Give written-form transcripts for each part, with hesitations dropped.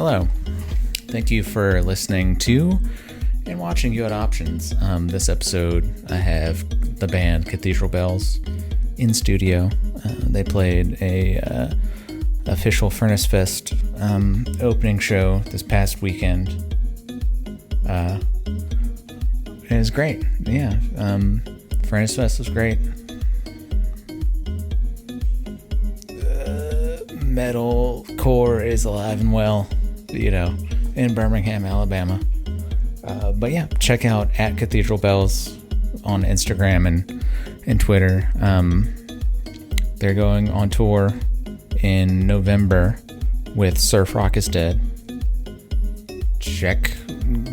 Hello. Thank you for listening to and watching You Had Options. This episode, I have the band Cathedral Bells in studio. They played a official Furnace Fest opening show this past weekend. It was great. Yeah. Furnace Fest was great. Metal core is alive and well, in Birmingham, Alabama. But yeah, check out at Cathedral Bells on Instagram and Twitter. They're going on tour in November with Surf Rock is Dead.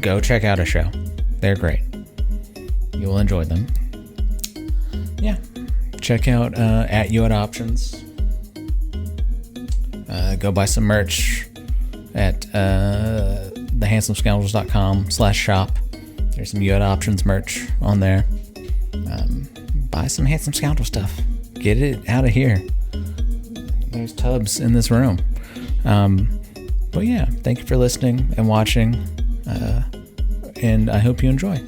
Go check out a show. They're great. You will enjoy them. Yeah. Check out at youhadoptions. Go buy some merch at thehandsomescoundrels.com/shop. There's some You Had Options merch on there. Buy some Handsome Scoundrel stuff. Get it out of here. There's tubs in this room. But yeah, thank you for listening and watching. And I hope you enjoy.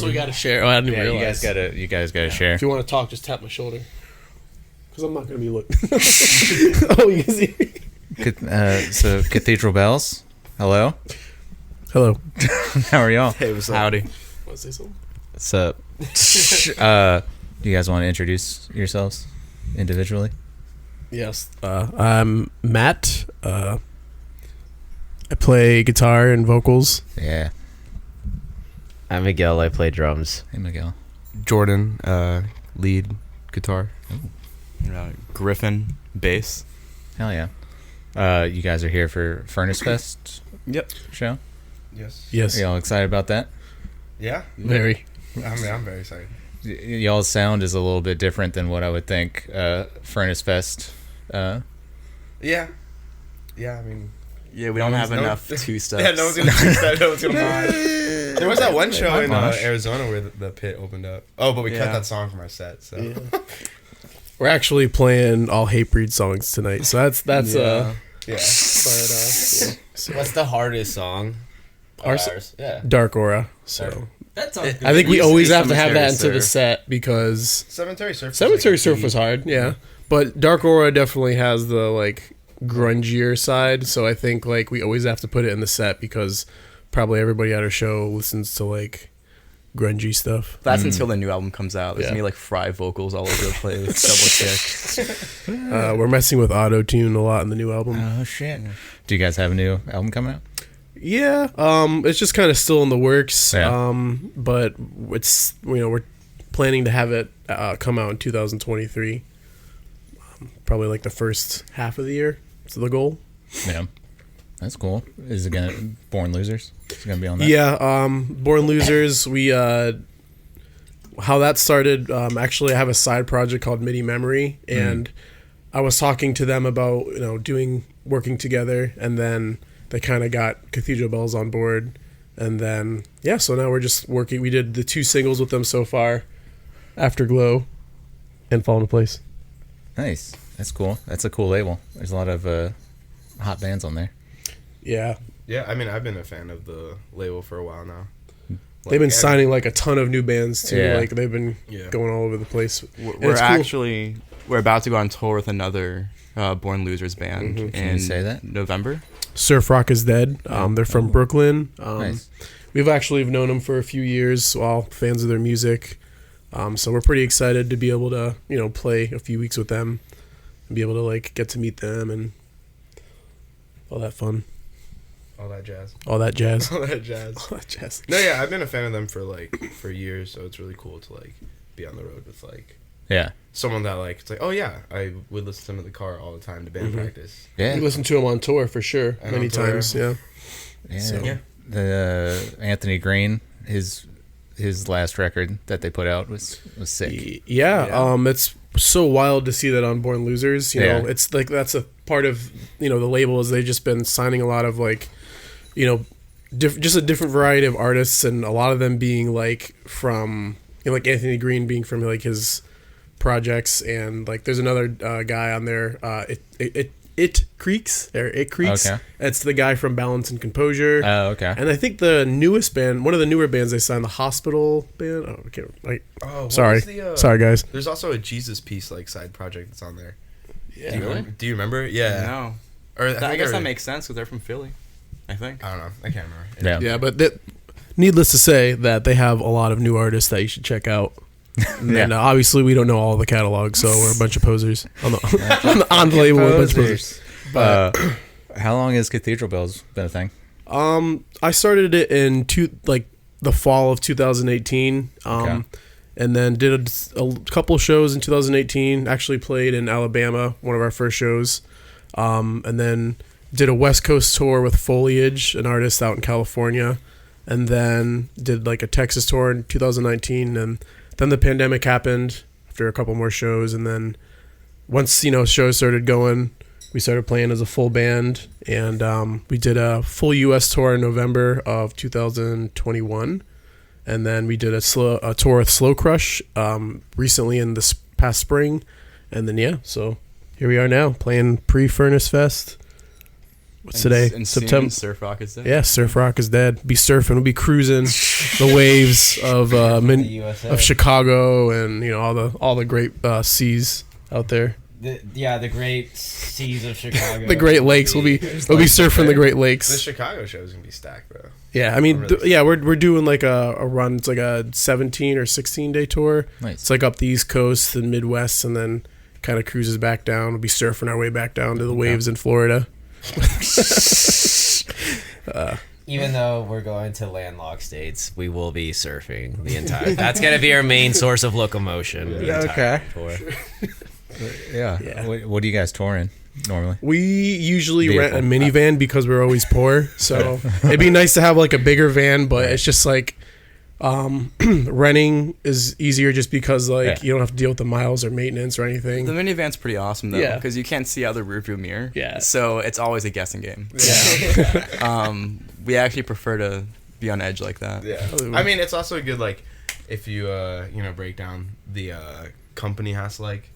We got to share. Oh, I didn't realize. You guys gotta share. If you want to talk, just tap my shoulder. Because I'm not going to be looking. Oh, you can see. So Cathedral Bells, hello. Hello. How are y'all? Hey, what's up? Howdy. Want to say something? What's up? Do you guys want to introduce yourselves individually? Yes. I'm Matt. I play guitar and vocals. Yeah. I'm Miguel. I play drums. Hey, Miguel. Jordan, lead guitar. Griffin, bass. Hell yeah. You guys are here for Furnace Fest show? Yes. Are y'all excited about that? Yeah. Very. I'm very excited. Y'all's sound is a little bit different than what I would think Furnace Fest. Yeah. I mean... Yeah, we don't have enough two-steps. Yeah, no one's going to two-step. No one's going to buy. There was that one show in Arizona where the pit opened up. Oh, but we cut that song from our set, so... Yeah. We're actually playing all Hatebreed songs tonight, so that's yeah. But, So what's the hardest song? Ours? Yeah. Dark Aura. So That's I think we always have to have that into the set because Cemetery Surf was hard, yeah. But Dark Aura definitely has the grungier side, so I think we always have to put it in the set because probably everybody at our show listens to grungy stuff. That's until the new album comes out. There's gonna be fry vocals all over the place. Double kick. We're messing with auto-tune a lot in the new album. Oh shit. Do you guys have a new album coming out? Yeah, it's just kind of still in the works. Yeah. But it's we're planning to have it come out in 2023. Probably the first half of the year. It's the goal. Yeah. That's cool. Is it gonna Born Losers? Is it gonna be on that? Yeah, Born Losers, we how that started, actually I have a side project called Midi Memory, and I was talking to them about, working together, and then they kind of got Cathedral Bells on board, and then so now we're just working. We did the 2 singles with them so far, Afterglow and Fall Into Place. Nice. That's cool. That's a cool label. There's a lot of hot bands on there. Yeah. Yeah, I mean, I've been a fan of the label for a while now. They've been signing a ton of new bands too. Yeah. They've been going all over the place. We're about to go on tour with another Born Losers band in Can you say that? November. Surf Rock is Dead. They're from Brooklyn. Nice. We've actually known them for a few years, all fans of their music. So we're pretty excited to be able to, play a few weeks with them and be able to get to meet them and all that fun. All that jazz. All that jazz. All that jazz. All that jazz. No, yeah, I've been a fan of them for years, so it's really cool to like be on the road with like someone that like it's like, oh yeah, I would listen to them in the car all the time to band practice. Yeah, we listened to him on tour for sure, and many times. Yeah. So, the Anthony Green, his last record that they put out was sick. Yeah. It's so wild to see that on Born Losers. You know, it's like that's a part of the label is they've just been signing a lot of like, just a different variety of artists, and a lot of them being like from like Anthony Green being from like his projects, and like there's another guy on there. It Creaks. Okay. It's the guy from Balance and Composure. Oh, okay. And I think the newest band, one of the newer bands they signed, the Hospital band. Oh, I can't. Sorry, sorry guys. There's also a Jesus Piece like side project that's on there. Yeah. Do you remember? Yeah. No. Or I guess that makes sense because they're from Philly. I think. I don't know. I can't remember. Yeah, but needless to say that they have a lot of new artists that you should check out. And obviously we don't know all the catalog, so we're a bunch of posers on the label. We're a bunch of posers. But how long has Cathedral Bells been a thing? I started it in the fall of 2018, and then did a couple shows in 2018. Actually played in Alabama, one of our first shows, and then did a West Coast tour with Foliage, an artist out in California, and then did like a Texas tour in 2019, and then the pandemic happened after a couple more shows, and then once shows started going, we started playing as a full band, and we did a full U.S. tour in November of 2021, and then we did a tour with Slow Crush recently in this past spring, and then so here we are now playing pre-Furnace Fest. What's today? September. Surf Rock is dead. Yeah, Surf Rock is dead. Be surfing. We'll be cruising the waves of Chicago, and all the great seas out there. The great seas of Chicago. The Great Lakes. We'll be surfing the Great Lakes. The Chicago show is gonna be stacked, though. Yeah, I mean, we're doing like a run. It's like a 17 or 16 day tour. Nice. It's like up the East Coast and Midwest, and then kind of cruises back down. We'll be surfing our way back down to the waves in Florida. Even though we're going to landlocked states, we will be surfing the entire. That's gonna be our main source of locomotion. Okay. Yeah. What do you guys tour in normally? We usually rent a minivan because we're always poor. So it'd be nice to have like a bigger van, but it's just like renting is easier just because you don't have to deal with the miles or maintenance or anything. The minivan's pretty awesome though, because you can't see out the rearview mirror. Yeah. So it's always a guessing game. Yeah. We actually prefer to be on edge like that. Yeah. I mean, it's also good like if you break down the company has to like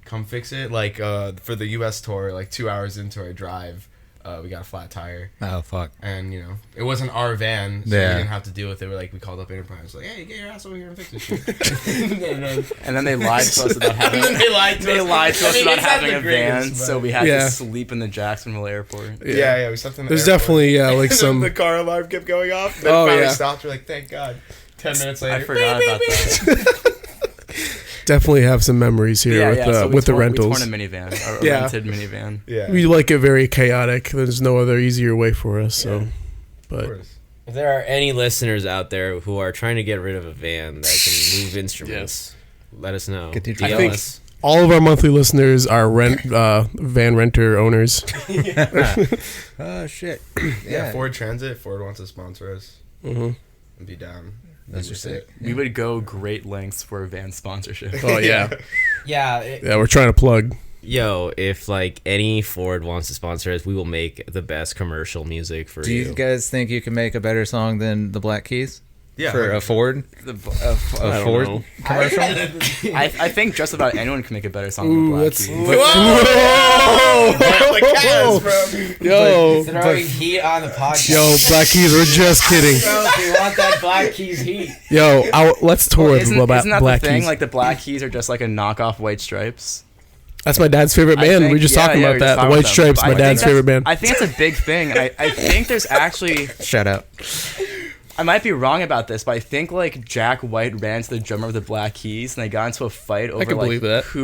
come fix it. Like for the US tour, like 2 hours into our drive, we got a flat tire. Oh fuck! And it wasn't our van, so we didn't have to deal with it. We called up Enterprise, like, hey, get your ass over here and fix this shit. And then they lied to us about having. About having a van, so we had to sleep in the Jacksonville airport. Yeah, we slept in the There's airport. definitely like some. The car alarm kept going off. Then finally stopped. We're like, thank God. 10 minutes later, I forgot about that. Definitely have some memories here with the rentals. We torn a minivan, a rented minivan. Yeah, we like it very chaotic. There's no other easier way for us. So, but if there are any listeners out there who are trying to get rid of a van that can move instruments, let us know. I think all of our monthly listeners are van renter owners. Oh shit! Yeah, Ford Transit. Ford wants to sponsor us. Mm-hmm. And be down. Those are sick. We would go great lengths for a van sponsorship. Oh yeah. Yeah, we're trying to plug. Yo, if like any Ford wants to sponsor us, we will make the best commercial music for you. Do you guys think you can make a better song than the Black Keys? Yeah, for a Ford, a Ford commercial. I think just about anyone can make a better song than Black Keys. Yo, throwing heat on the podcast. Yo, Black Keys, we're just kidding. Bro, we want that Black Keys heat. Yo, let's tour with isn't Black that the thing? Keys. Like the Black Keys are just like a knockoff White Stripes. That's my dad's favorite band. We were just talking about that. The White Stripes, my dad's favorite band. I think it's a big thing. I think there's actually shout out. I might be wrong about this, but I think like Jack White ran to the drummer of the Black Keys, and they got into a fight over like who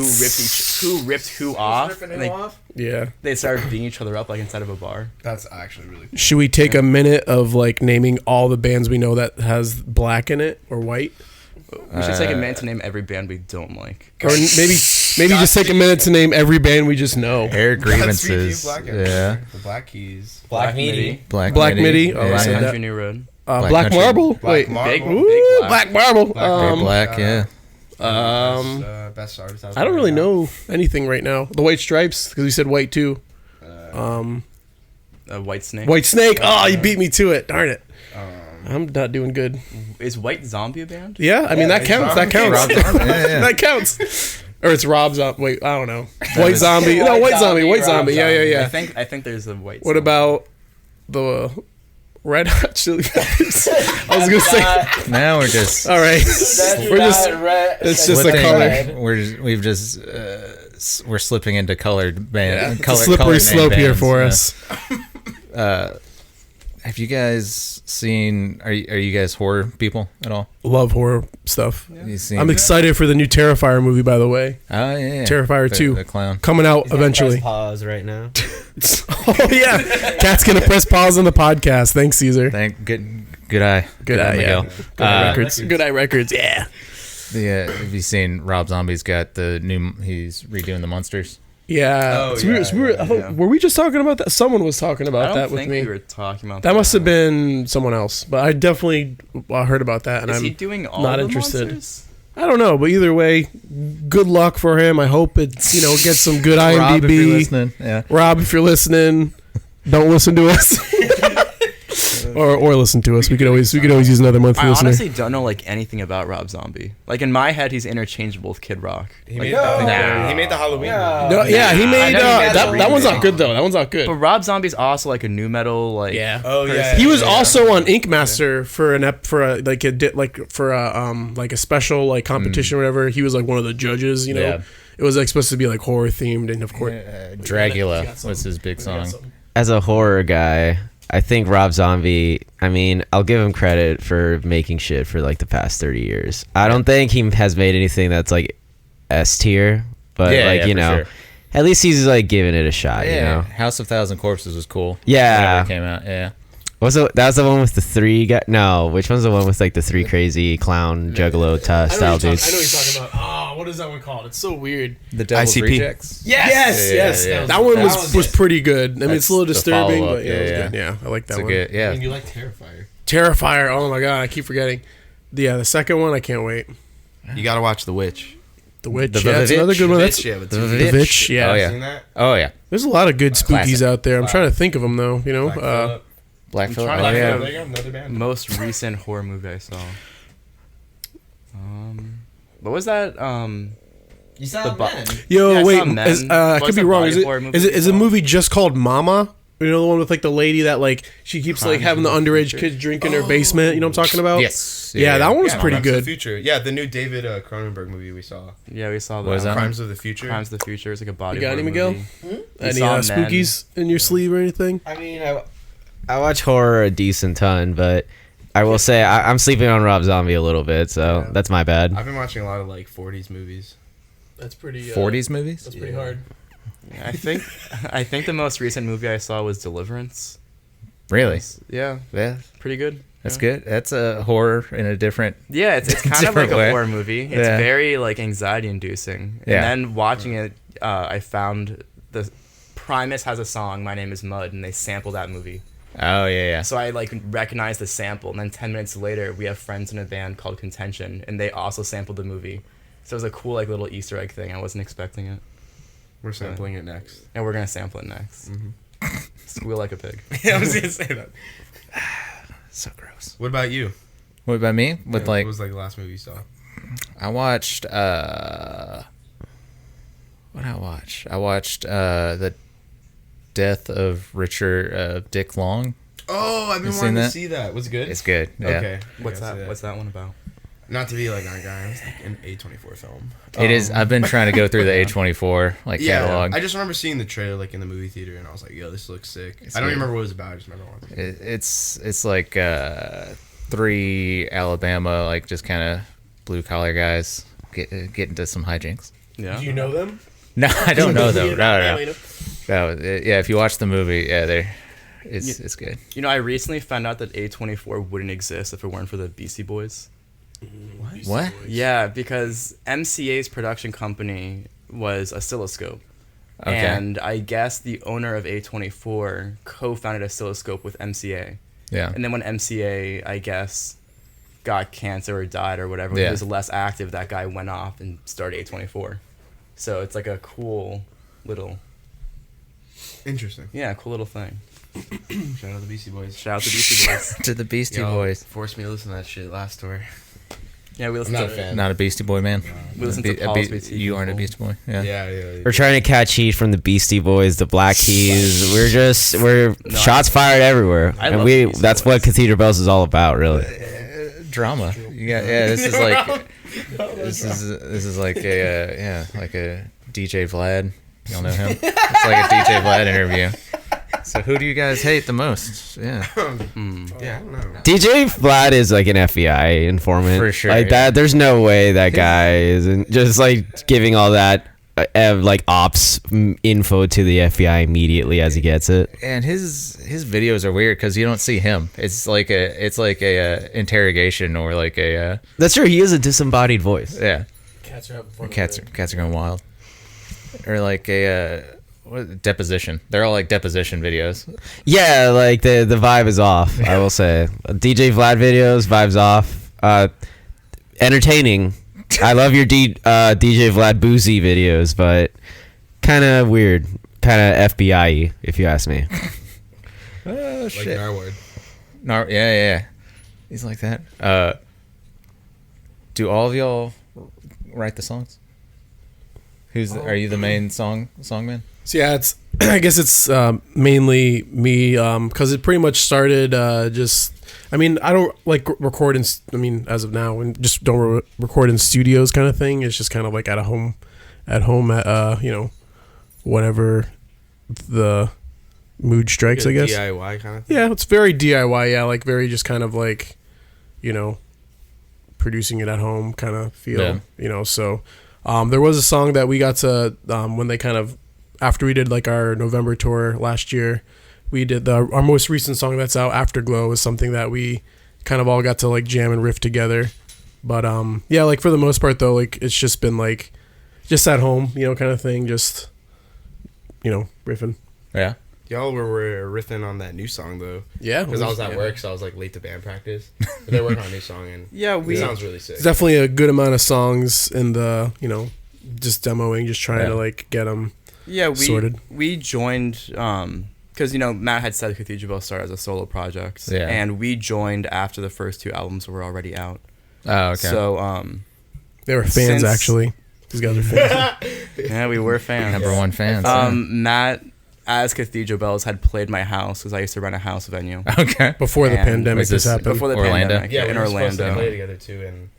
ripped who off. And they started beating each other up like inside of a bar. That's actually really cool. Should we take a minute of like naming all the bands we know that has black in it or white? We should take a minute to name every band we don't like. Or maybe just take a minute to name every band we just know. Air grievances. The Black Keys. Black Midi. Black Midi. Oh, I said that. New Road. Black Marble. Black Wait. Marble. Big Black Marble. Black, yeah. Best artist out I don't really know anything right now. The White Stripes, because you said white too. White Snake. White Snake. Oh, you beat me to it. Darn it. I'm not doing good. Is White Zombie a band? Yeah, I mean that counts. That counts. That counts. Or it's Rob Zombie. Wait, I don't know. White Zombie. No, White Zombie. White Zombie. Yeah. I think there's a White. What about the Red Hot Chili Peppers? I was gonna say. Now we're just. All right. It's just a color. We're slipping into colored band. It's a slippery slope here for us. Have you guys seen? Are you guys horror people at all? Love horror stuff. Yeah. I'm excited for the new Terrifier movie. By the way. Oh yeah. Terrifier 2. The clown coming out eventually. Press pause right now. Oh yeah. Cat's gonna press pause on the podcast. Thanks, Caesar. Good eye. Good eye. Yeah. Good eye records. Good eye records. Yeah. Have you seen Rob Zombie's got the new? He's redoing the Monsters. Yeah. Were we just talking about that? Someone was talking about that with me. We were talking about that. Must have been someone else, but I definitely heard about that, and Is I'm he doing all not the interested. Monsters? I don't know, but either way, good luck for him. I hope it's gets some good IMDb. Rob, if you're listening, yeah. Rob, if you're listening, don't listen to us. Or listen to us. We could always use another monthly listener. I honestly don't know like anything about Rob Zombie. Like in my head, he's interchangeable with Kid Rock. He made the Halloween. He made that one's not good though. That one's not good. But Rob Zombie's also like a new metal like. Yeah. Oh yeah. He was also on Ink Master for a special like competition or whatever. He was like one of the judges. It was like supposed to be like horror themed, and of course, Dragula was his big song. As a horror guy, I think Rob Zombie, I mean, I'll give him credit for making shit for like the past 30 years. I don't think he has made anything that's like S tier, but sure. At least he's like giving it a shot, House of Thousand Corpses was cool. Yeah. It came out, yeah. That was the one with the three guys? No, which one's the one with like the three crazy clown juggalo style dudes? I know what you're talking about. What is that one called? It's so weird. The Devil's ICP. Rejects? Yes. That one was pretty good. I mean, it's a little disturbing, but it was good. Yeah, I like that one. Good, yeah. I mean, you like Terrifier. Terrifier. Oh my god, I keep forgetting. Yeah, the second one, I can't wait. You gotta watch The Witch. The Witch. That's another good one. The Witch. Yeah. Oh yeah. Oh yeah. There's a lot of good spookies out there. I'm trying to think of them though. Black Phillip. Oh yeah. Most recent horror movie I saw. What was that? You saw Men. Yo, wait. I could be wrong. Is a movie just called Mama? You know the one with like the lady that like she keeps like having the underage kids drink in her basement. You know what I'm talking about? Yes. Yeah, that one was pretty Crimes good. Of the Future. Yeah, the new David Cronenberg movie we saw. Yeah, we saw that. What is that? Crimes of the Future. Crimes of the Future. It's like a body. You got any, horror Miguel? movie. Any spookies in your sleeve or anything? I mean, I watch horror a decent ton, but I will say I'm sleeping on Rob Zombie a little bit, so that's my bad. I've been watching a lot of like 40s movies. That's pretty. 40s movies? That's pretty hard. Yeah, I think the most recent movie I saw was Deliverance. Really? Yeah, pretty good. That's good. That's a horror in a different. Yeah, it's kind of like way. a horror movie. It's very like anxiety inducing. Yeah. And then watching it, I found the Primus has a song, My Name Is Mud, and they sample that movie. Oh yeah. So I like recognized the sample, and then 10 minutes later, we have friends in a band called Contention, and they also sampled the movie. So it was a cool like little Easter egg thing. I wasn't expecting it. We're sampling it next. And we're gonna sample it next. Mm-hmm. Squeal like a pig. Yeah, I was gonna say that. So gross. What about you? What about me? What was like the last movie you saw? I watched what I watched the Death of Richard Dick Long. Oh, I've been wanting to see that. Was it good? It's good. Yeah. Okay. What's that one about? Not to be like our guy, it's like an A24 film. It is. I've been trying to go through the A24 catalog. I just remember seeing the trailer like in the movie theater, and I was like, "Yo, this looks sick." I don't even remember what it was about. I just remember watching it. It's like three Alabama, like just kind of blue collar guys get into some hijinks. Yeah. Do you know them? No, I don't know them. No. Yeah, if you watch the movie, it's good. You know, I recently found out that A24 wouldn't exist if it weren't for the Beastie Boys. What? Yeah, because MCA's production company was Oscilloscope. Okay. And I guess the owner of A24 co-founded Oscilloscope with MCA. Yeah. And then when MCA, I guess, got cancer or died or whatever, when he was less active, that guy went off and started A24. So it's like a cool little... Interesting. Yeah, cool little thing. Shout out to the Beastie Boys. Shout out to Beastie Boys. To the Beastie Y'all Boys. forced me to listen to that shit last tour. Yeah, we listened I'm not to a fan. Not a Beastie Boy, man. We listened to Paul's BT. You aren't a Beastie Boy. Yeah. Yeah. We're trying to catch heat from the Beastie Boys, the Black Keys. We're shots fired everywhere, I and love the Beastie that's Boys. what Cathedral Bells is all about, really. Drama. This is like this is like a like a DJ Vlad. Y'all know him? It's like a DJ Vlad interview. So who do you guys hate the most? Yeah. Yeah, I don't know. DJ Vlad is like an FBI informant. For sure, Like that, there's no way that guy isn't just like giving all that like ops info to the FBI immediately as he gets it. And his videos are weird because you don't see him. It's like a interrogation or like a That's true. He is a disembodied voice. yeah. Cats are having fun. Cats are going wild. Or like a deposition. They're all like deposition videos. Yeah, like the vibe is off. I will say, DJ Vlad videos, vibes off. Entertaining. I love your DJ Vlad boozy videos, but kind of weird, kind of FBI-y, if you ask me. Oh Like shit. Narwhal. Yeah. He's like that. Do all of y'all write the songs? Are you the main songman? So yeah, it's I guess it's mainly me because it pretty much started just. I mean, I don't like record in. I mean, as of now, and just don't record in studios, kind of thing. It's just kind of like at home, whatever the mood strikes. I guess. DIY kind of thing. Yeah, it's very DIY. Yeah, like very just kind of like, producing it at home kind of feel. Yeah. So there was a song that we got to when they kind of after we did like our November tour last year, we did our most recent song that's out, Afterglow, is something that we kind of all got to like jam and riff together. But yeah, like for the most part though, like it's just been like just at home, kind of thing, just riffing. Yeah. Y'all were riffing on that new song though. Yeah, Because I was at work, so I was like late to band practice. But they're working on a new song, and it sounds really sick. It's definitely a good amount of songs in the just demoing, just trying to like get them sorted. We joined because Matt had said Cathedral Bells started as a solo project, and we joined after the first two albums were already out. Oh, okay. So they were fans actually. These guys are fans. Yeah, we were fans. Number one fans. Matt, as Cathedral Bells, had played my house because I used to run a house venue. Okay. Before the And pandemic was this happened. Before the Orlando? pandemic, Yeah, in we were supposed to Orlando. play together too in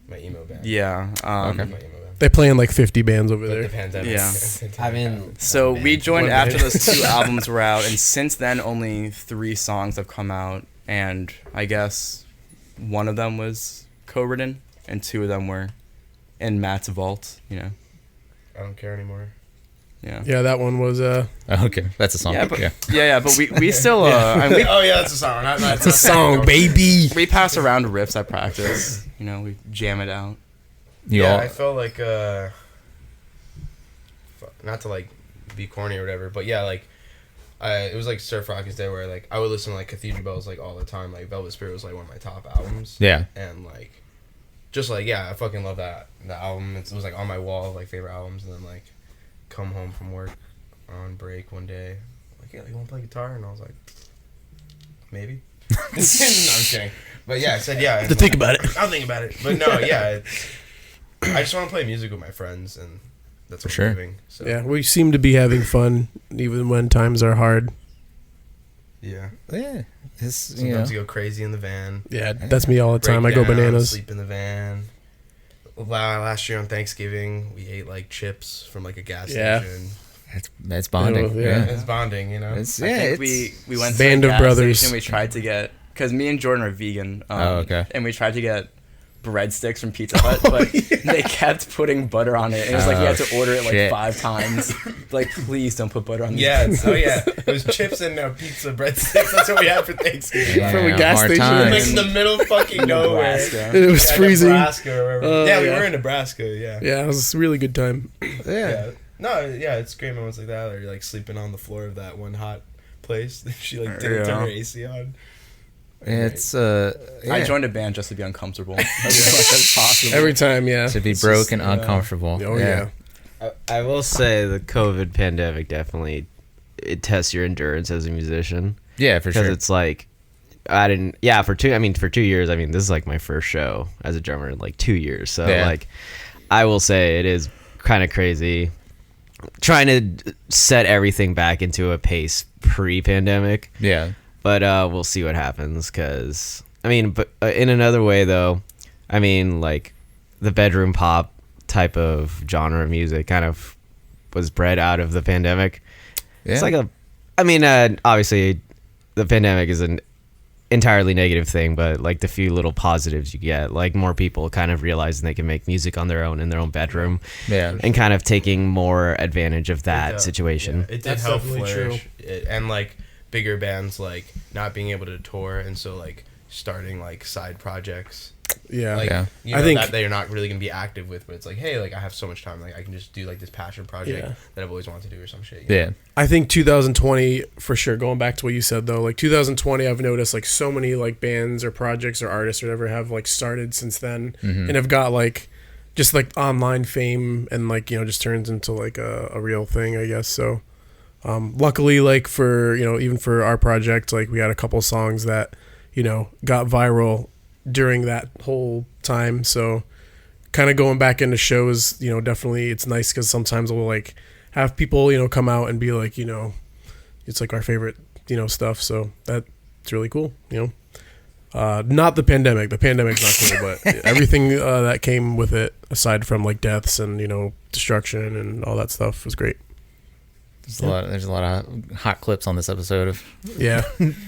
my emo band. Yeah. Okay. My emo band. They play in like 50 bands over But the there. pandemic. Yeah. I mean, So we joined One after band. those two albums were out, and since then only 3 songs have come out, and I guess one of them was co-written, and 2 of them were in Matt's vault. I don't care anymore. Yeah. Yeah, that one was Okay, that's a song. Yeah, but we still and we Oh yeah, that's a song. it's a song, baby. we pass around riffs at practice. We jam it out. I felt like not to like be corny or whatever, but yeah, like it was like Surf Rockets Day where like I would listen to like Cathedral Bells like all the time. Like Velvet Spirit was like one of my top albums. Yeah. And like just like I fucking love that album. It was like on my wall of like favorite albums, and then like come home from work on break one day, like you want to play guitar, and I was like maybe. No, I'm kidding. But yeah, I said yeah. To think about it. I'll think about it. But no, yeah. I just want to play music with my friends, and that's what I'm doing. So. Yeah, we seem to be having fun even when times are hard. Yeah. Yeah. Sometimes you go crazy in the van. Yeah, that's me all the time. I Break go down, bananas. Sleep in the van. Last year on Thanksgiving, we ate like chips from like a gas station. That's bonding. Yeah. It's bonding, I think we went Band to of a gas brothers. station. We tried to get because me and Jordan are vegan. Okay. And we tried to get breadsticks from Pizza Hut, but they kept putting butter on it. And it was like you had to order it like 5 times. Like, please don't put butter on these. Yeah, it was chips and pizza breadsticks. That's what we had for Thanksgiving. From a gas station. Like in the middle of fucking nowhere. It was freezing. Nebraska or wherever. We were in Nebraska, yeah. Yeah, it was a really good time. Yeah. No, yeah, it's great moments like that. Or like sleeping on the floor of that one hot place. She like didn't turn her AC on. It's I joined a band just to be uncomfortable as much as possible. Every time, yeah. to be broke and uncomfortable. Oh yeah. I will say the COVID pandemic definitely it tests your endurance as a musician. Yeah, for sure. Because it's like for 2 years. I mean, this is like my first show as a drummer in like 2 years. So like, I will say it is kind of crazy trying to set everything back into a pace pre-pandemic. Yeah. But we'll see what happens because, I mean, but in another way, though, I mean, like, the bedroom pop type of genre of music kind of was bred out of the pandemic. Yeah. It's like obviously, the pandemic is an entirely negative thing, but, like, the few little positives you get, like, more people kind of realizing they can make music on their own in their own bedroom. Yeah. And kind of taking more advantage of that situation. Yeah, it did help flourish. And, like, bigger bands like not being able to tour and so like starting like side projects. Yeah. Like, yeah. You know, I think that they're not really gonna be active with, but it's like, hey, like I have so much time, like I can just do like this passion project that I've always wanted to do or some shit. You know? I think 2020 for sure. Going back to what you said though, like 2020, I've noticed like so many like bands or projects or artists or whatever have like started since then and have got like just like online fame and like, you know, just turns into like a real thing, I guess. So luckily, like for, you know, even for our project, like we had a couple songs that, you know, got viral during that whole time. So kind of going back into shows, you know, definitely it's nice because sometimes we'll like have people, you know, come out and be like, you know, it's like our favorite, you know, stuff. So that's really cool, you know. Not the pandemic. The pandemic's not cool, but everything that came with it, aside from like deaths and, you know, destruction and all that stuff, was great. There's a lot of hot clips on this episode of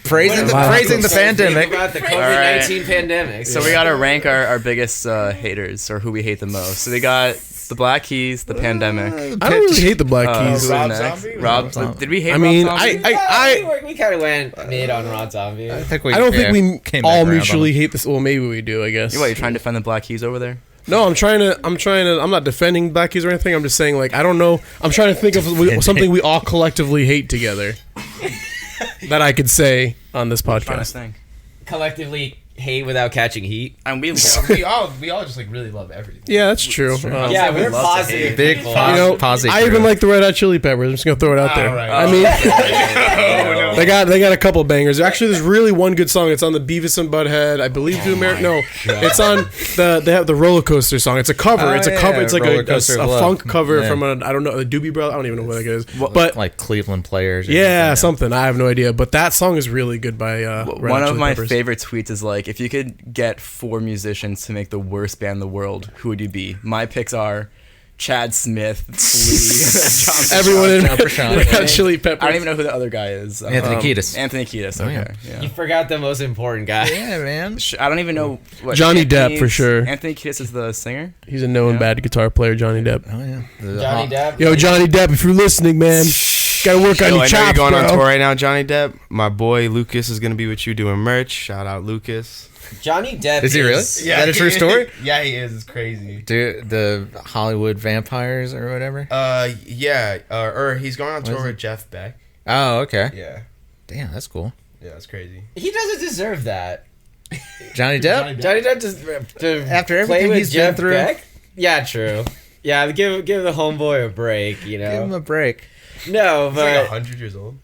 praising the pandemic. About the COVID-19 pandemic. So we gotta rank our biggest haters or who we hate the most. So we got the Black Keys, the pandemic. I don't really hate the Black Keys. Rob, did we hate? I mean, Rob Zombie? we kind of went mid on Rob Zombie. I don't think we all mutually hate this. Well, maybe we do. I guess. What, you trying to defend the Black Keys over there? No, I'm not defending Black Keys or anything. I'm just saying, like, I don't know. I'm trying to think of something we all collectively hate together that I could say on this podcast. Collectively hate without catching heat. And we all just like really love everything. Yeah, that's true. We're positive. Big people. positive. I even like the Red Hot Chili Peppers. I'm just gonna throw it out there. Right. I mean, they got a couple bangers. Actually, there's really one good song. It's on the Beavis and Butthead, I believe. It's on they have the Roller Coaster song. It's a cover. It's a cover. It's like a funk cover from a Doobie Brothers. I don't even know what that is. But like Cleveland Players. Or something. I have no idea. But that song is really good by one of my favorite tweets is like, if you could get 4 musicians to make the worst band in the world, who would you be? My picks are Chad Smith, Flea, everyone in Red Hot Chili Peppers. I don't even know who the other guy is. Anthony Kiedis. Anthony Kiedis. Okay. Yeah. You forgot the most important guy. Yeah, man. I don't even know what Johnny Depp for sure. Anthony Kiedis is the singer. He's a known bad guitar player. Johnny Depp. Oh yeah. Johnny Depp. Yo, Johnny Depp, if you're listening, man, gotta work on your chops, I know you're going bro. on tour right now, Johnny Depp. My boy Lucas is gonna be with you doing merch. Shout out Lucas. Johnny Depp is he really? Yeah, is that a true story? Yeah, he is. It's crazy. Dude, the Hollywood vampires or whatever. Yeah. Or he's going on tour with Jeff Beck. Oh, okay. Yeah. Damn, that's cool. Yeah, it's crazy. He doesn't deserve that. Johnny Depp. Johnny Depp just after everything he's been through. Beck? Yeah, true. Yeah, give the homeboy a break. You know, give him a break. No, he's but like 100 years old.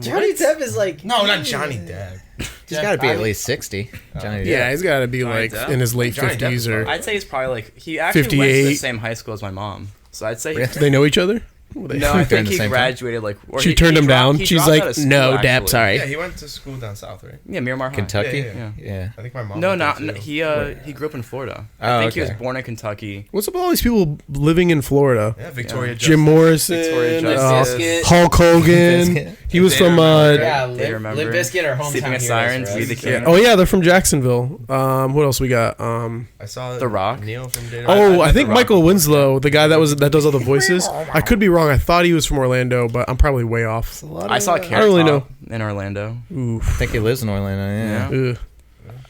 Johnny Depp is like not Johnny Depp. He's got to be at least 60. Johnny Depp. Yeah, he's got to be Johnny like Depp? in his late Johnny 50s or. I'd say he's probably like he actually 58. went to the same high school as my mom. So I'd say Do they know each other? no, I think he graduated like. Or she turned him down. She's dropped out like, of school, no, actually. Depp, sorry. Yeah, he went to school down south, right? Yeah, Miramar High. Kentucky. Yeah. I think my mom. No, went not there, too. he grew up in Florida. I think he was born in Kentucky. What's up with all these people living in Florida? Yeah, Victoria. Jim Morrison, Victoria Justice. Hulk Hogan, He was from Limp Bizkit or Hometown Sleeping with Sirens. We the Kid. Oh yeah, they're from Jacksonville. What else we got? I saw The Rock. Neil from Data. I think Michael Winslow, the guy that does all the voices. I could be wrong. I thought he was from Orlando, but I'm probably way off. I saw Carrot really know. in Orlando. I think he lives in Orlando. Yeah.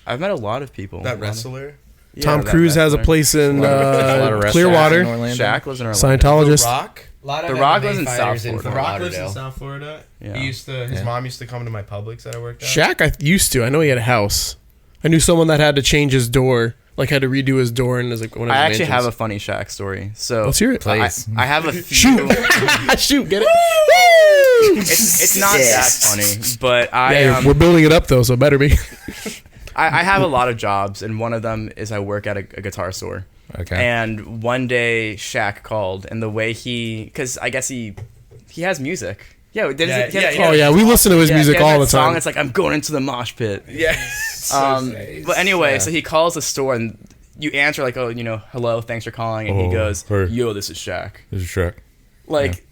I've met a lot of people. That wrestler. Tom Cruise has a place in Clearwater. Shaq lives in Orlando. Scientologist. The Rock. The Rock lives in South Florida. The Rock lives in South Florida. Yeah. His mom used to come to my Publix that I worked at. Shaq, I used to. I know he had a house. I knew someone that had to change his door, like had to redo his door, and was like one of his I actually mansions. have a funny Shaq story. So let's hear it. I have a few. Shoot, get it. It's not that funny, but we're building it up though, so it better be. I have a lot of jobs, and one of them is I work at a guitar store. Okay. And one day Shaq called, and the way because I guess he has music. Yeah, we listen to his music all the time. Song, it's like I'm going into the mosh pit. Yeah. But anyway, so he calls the store, and you answer like, oh, hello, thanks for calling, and he goes, yo, this is Shaq. This is Shaq. Like.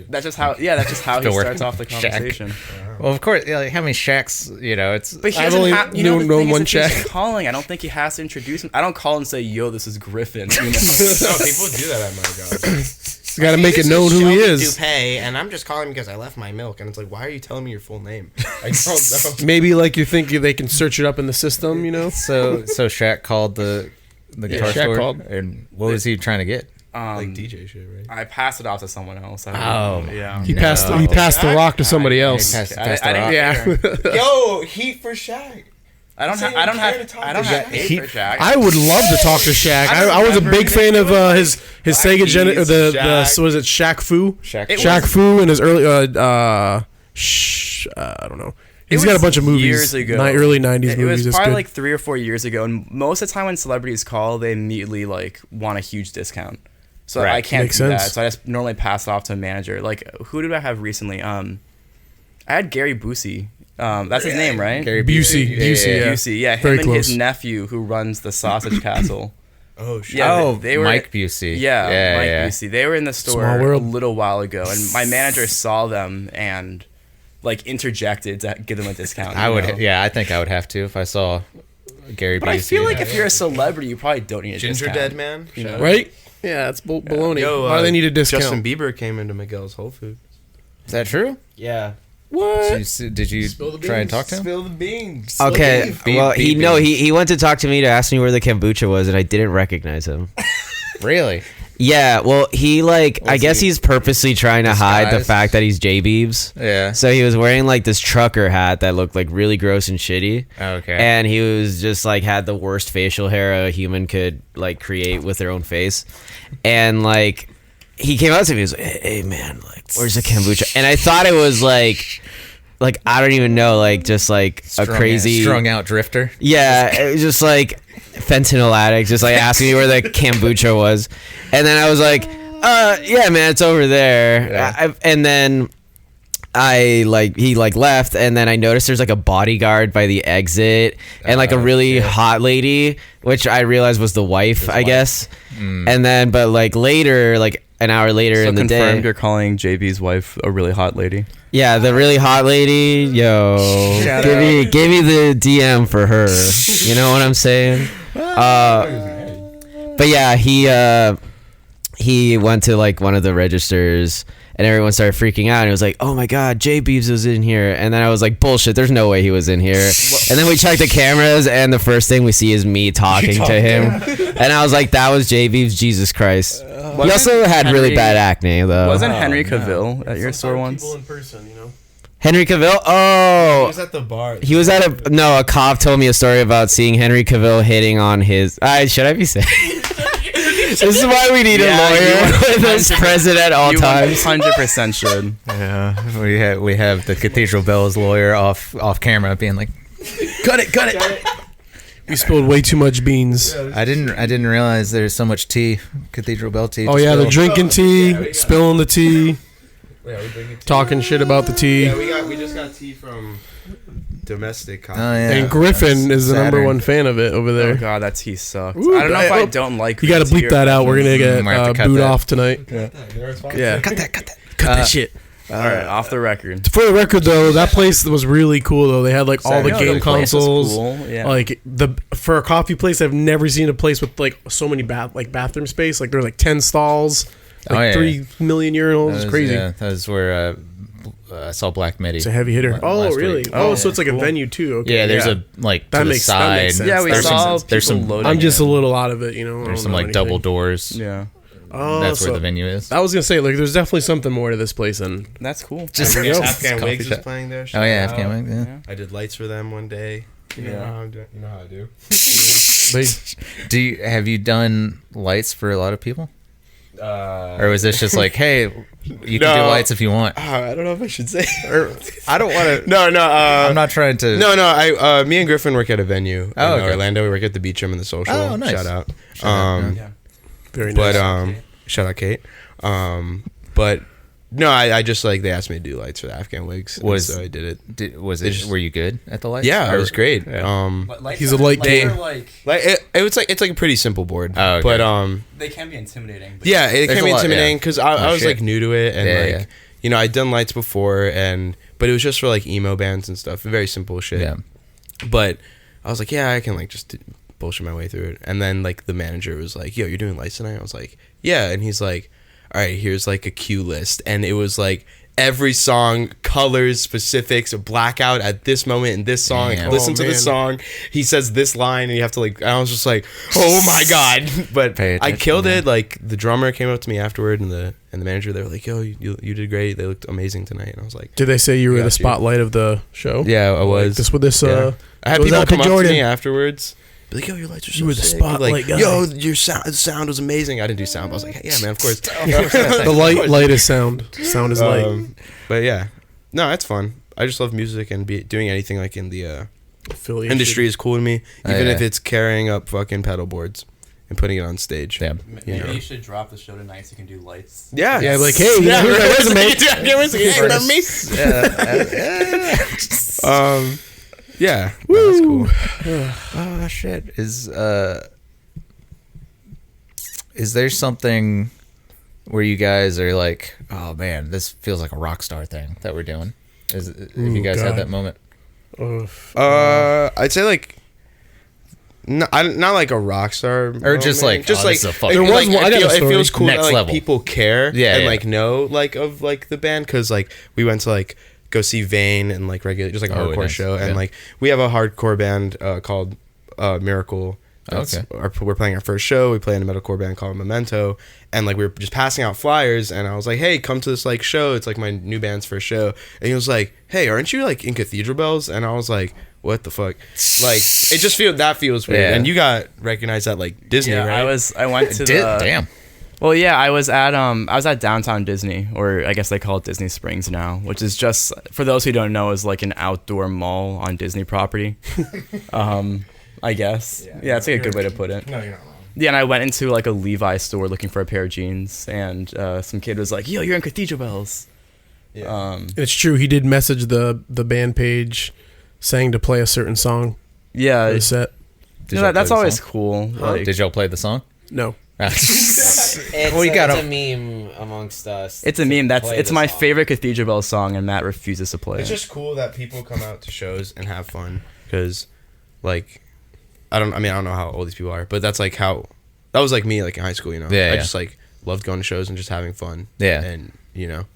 That's just how he starts off the conversation. Well, of course, how many Shaqs, it's... But he I've only known one Shaq. Calling, I don't think he has to introduce him. I don't call and say, yo, this is Griffin. No, people do that at my job. You gotta make it known who he is. Dupay, and I'm just calling because I left my milk, and it's like, why are you telling me your full name? I don't know. Maybe like you think they can search it up in the system, So Shaq called the guitar store, called. And what was he trying to get? Like DJ shit, right? I passed it off to someone else. Yeah. He passed the rock to somebody else. Yo, heat for Shaq. I don't have hate for Shaq. I would love to talk to Shaq. I was a big fan of his Sega was it Shaq Fu? Shaq Fu in his early I don't know. He's got a bunch of movies. Years ago. Early 90s movies. It was probably like 3 or 4 years ago, and most of the time when celebrities call, they immediately want a huge discount. So I can't do that. So I just normally pass it off to a manager. Like, who did I have recently? I had Gary Busey. That's his name, right? Gary Busey. Busey. Yeah, Very him close. and his nephew who runs the Sausage Castle. Oh, shit. Yeah, they were, Mike Busey. Yeah, Mike Busey. They were in the store a little while ago, and my manager saw them and interjected to give them a discount. I think I would have to if I saw Gary Busey. But I feel like if you're a celebrity, you probably don't need a Ginger discount. Dead Man, right? Yeah, it's baloney. Why do they need a discount? Justin Bieber came into Miguel's Whole Foods. Is that true? Yeah. What? Did you try and talk to him? Spill the beans. Okay. Well, he went to talk to me to ask me where the kombucha was, and I didn't recognize him. Really? Yeah, well, I guess he's purposely trying to hide the fact that he's J Beebs. Yeah. So he was wearing this trucker hat that looked really gross and shitty. Okay. And he was just had the worst facial hair a human could create with their own face. And he came out to me, he was like, hey man, where's the kombucha? And I thought it was I don't even know, just a crazy strung out drifter. Yeah, it was just fentanyl addict, just asking me where the kombucha was, and then I was like, yeah, man, it's over there. Yeah. And then he left, and then I noticed there's a bodyguard by the exit, and a really hot lady, which I realized was the wife, I guess. And then, but later, an hour later in the day, confirmed you're calling JB's wife a really hot lady. Yeah, the really hot lady. Yo, give me the DM for her. You know what I'm saying? But yeah, he went to one of the registers, and everyone started freaking out, and it was like, oh my god, Jay Beebs was in here. And then I was like, bullshit, there's no way he was in here. And then we checked the cameras, and the first thing we see is me talking to him. And I was like, that was Jay Beebs, Jesus Christ. He also had really bad acne, though. Wasn't Henry Cavill at your store once? People in person, Henry Cavill? Oh. He was at the bar. He was at a cop told me a story about seeing Henry Cavill hitting on his... should I be saying... This is why we need a lawyer with us present at all times. 100% should. Yeah, we have the Cathedral Bells lawyer off camera being like, cut it. We spilled way too much beans. I didn't realize there's so much tea, Cathedral Bell tea. Oh yeah, they're drinking tea, spilling the tea, talking shit about the tea. Yeah, we just got tea from Domestic Coffee. Oh, yeah. And Griffin is the Saturn. number one fan of it over there. Oh god, that tea sucks. Ooh, I don't know if I don't like. You got to bleep that out. We're gonna get Might have to cut booed that. off tonight. Yeah. Cut that shit. All right, off the record. For the record, though, that place was really cool. Though they had like all the game consoles. Cool. Yeah. Like for a coffee place, I've never seen a place with like so many bathroom space. Like there's like 10 stalls, like 3 million urinals. It's crazy. Yeah, that was where I saw Black Midi. It's a heavy hitter. Oh, really? Week. Oh, so it's like a venue too. Okay. Yeah, there's a like that to makes the side. That makes sense. Yeah, we saw. There's some. I'm just a little out of it, you know. There's some like double doors. Yeah. Oh, that's where the venue is. I was gonna say, like, there's definitely something more to this place, and that's cool. Just Afghan Wigs was playing there. Oh yeah, Afghan Wigs. Yeah. I did lights for them one day. You know how I do. Have you done lights for a lot of people? Or was this just like, hey, you can do lights if you want? I don't know if I should say. I don't want to. No. I'm not trying to. No. Me and Griffin work at a venue in okay. Orlando. We work at the Beach Room and the Social. Oh, nice. Shout out. Very nice. But shout out Kate. But no, I just like they asked me to do lights for the Afghan Wigs, so I did it. Were you good at the lights? Yeah, it was great. Yeah. He's a light game. It's like a pretty simple board. Oh, okay. But they can be intimidating. But yeah, it can be intimidating because I was like new to it, and you know, I'd done lights before, but it was just for like emo bands and stuff, very simple shit. Yeah. But I was like, yeah, I can like just bullshit my way through it. And then like the manager was like, yo, you're doing lights tonight? I was like, yeah. And he's like, all right, here's like a cue list. And it was like every song, colors, specifics, a blackout at this moment in this song. Like, listen to the song. He says this line, and you have to like. I was just like, oh my god! But I killed it. Like the drummer came up to me afterward, and the manager, they were like, yo, you did great. They looked amazing tonight. And I was like, did they say you were the spotlight of the show? Yeah, I was. I had people come up to me afterwards. Be like, yo, your lights are so you were the sick. spotlight guy. Yo, your sound was amazing. I didn't do sound, but I was like, yeah, man, of course. The light is sound. Sound is light. But yeah, no, it's fun. I just love music, and doing anything like in the industry is cool to me. Even if it's carrying up fucking pedal boards and putting it on stage. Yeah. Maybe you should drop the show tonight so you can do lights. Yeah. Yeah, like, hey, here's my resume. Hey, remember me? Yeah, no, that's cool. Oh shit! Is there something where you guys are like, oh man, this feels like a rock star thing that we're doing? Have you guys had that moment? I'd say like. Not like a rock star, or just like there was one. It feels cool Next that like level. people care and like know like of like the band, because like we went to like go see Vane and like regular just like a hardcore show, and like we have a hardcore band called Miracle. We're playing our first show. We play in a metalcore band called Memento, and like we were just passing out flyers, and I was like, hey, come to this like show. It's like my new band's first show. And he was like, hey, aren't you like in Cathedral Bells? And I was like, what the fuck? Like it just feels weird. And you got recognized at like Disney, right? I went to damn. Well, yeah, I was at Downtown Disney, or I guess they call it Disney Springs now, which is just, for those who don't know, is like an outdoor mall on Disney property. I guess. Yeah, it's like a good way to put it. No, you're not wrong. Yeah, and I went into like a Levi's store looking for a pair of jeans, and some kid was like, yo, you're in Cathedral Bells. Yeah. It's true. He did message the band page saying to play a certain song. Yeah. For the set. That's always cool. Like, did y'all play the song? No. It's a meme amongst us. It's a meme. It's my favorite Cathedral Bells song, and Matt refuses to play It's just cool that people come out to shows and have fun, because like I don't know how old these people are, but that's like how that was like me like in high school, you know. I just like loved going to shows and just having fun. Yeah. And you know,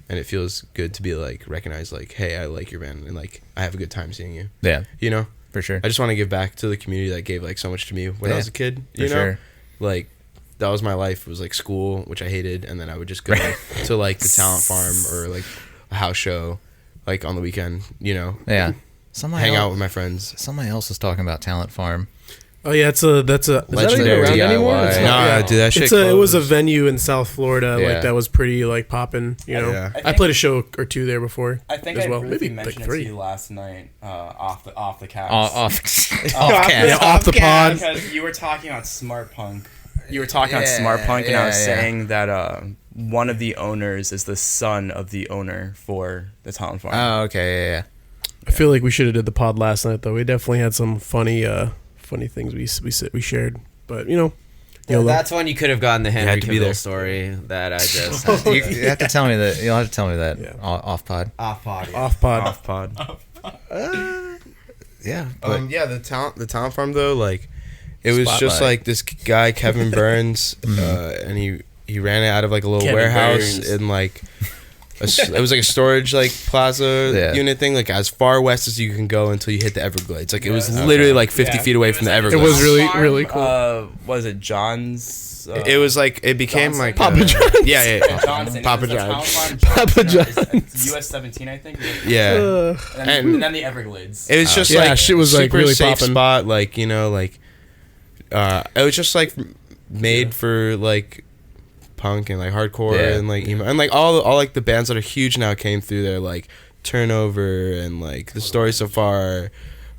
and it feels good to be like recognized, like, hey, I like your band, and like I have a good time seeing you. Yeah. You know? For sure. I just want to give back to the community that gave like so much to me when I was a kid. You know? Sure. Like that was my life. It was like school, which I hated, and then I would just go to like the talent farm or like a house show like on the weekend, you know. Yeah. Hang out with my friends. Somebody else was talking about Talent Farm. Oh yeah, that's a legendary is that even around anymore? DIY. No, dude, that shit. It was a venue in South Florida, like that was pretty like popping. You know, Yeah. I played a show or two there before. I think as I well. briefly Maybe mentioned like it to 3. you last night off the cast. Off the pod. Because you were talking about smart punk. You were talking about smart punk, and I was saying that one of the owners is the son of the owner for the Talent Farm. Oh, okay, yeah. I feel like we should have did the pod last night though. We definitely had some funny things we shared. But you know, Yeah, that's one you could have gotten the Henry to be there. Cavill story that I just. You have to tell me that. You'll have to tell me that off pod. Off pod. Off pod. Yeah, but yeah, the talent farm though, like it was just Spotlight. like this guy Kevin Burns, and he ran it out of like a little Kevin warehouse Burns. in like it was like a storage like plaza unit thing, like as far west as you can go until you hit the Everglades. Like it was literally like 50 feet away from the It Everglades. was really cool. Was it John's? It was like it became Johnson? like Papa John's. Yeah. Johnson. Papa It was the John's. town farm Papa Johnson. John's. It's US 17, I think. Yeah. And then the Everglades. It was just Yeah, like shit was, like, super really safe poppin'. spot, like like it was just like made for like punk and like hardcore and like emo and like all like the bands that are huge now came through there, like Turnover and like The Story So Far,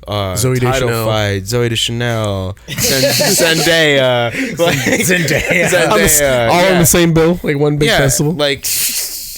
Zooey Title Deschanel. Fight, Zoe Deschanel, Zendaya, like, Zendaya, All on the same bill, like one big festival. like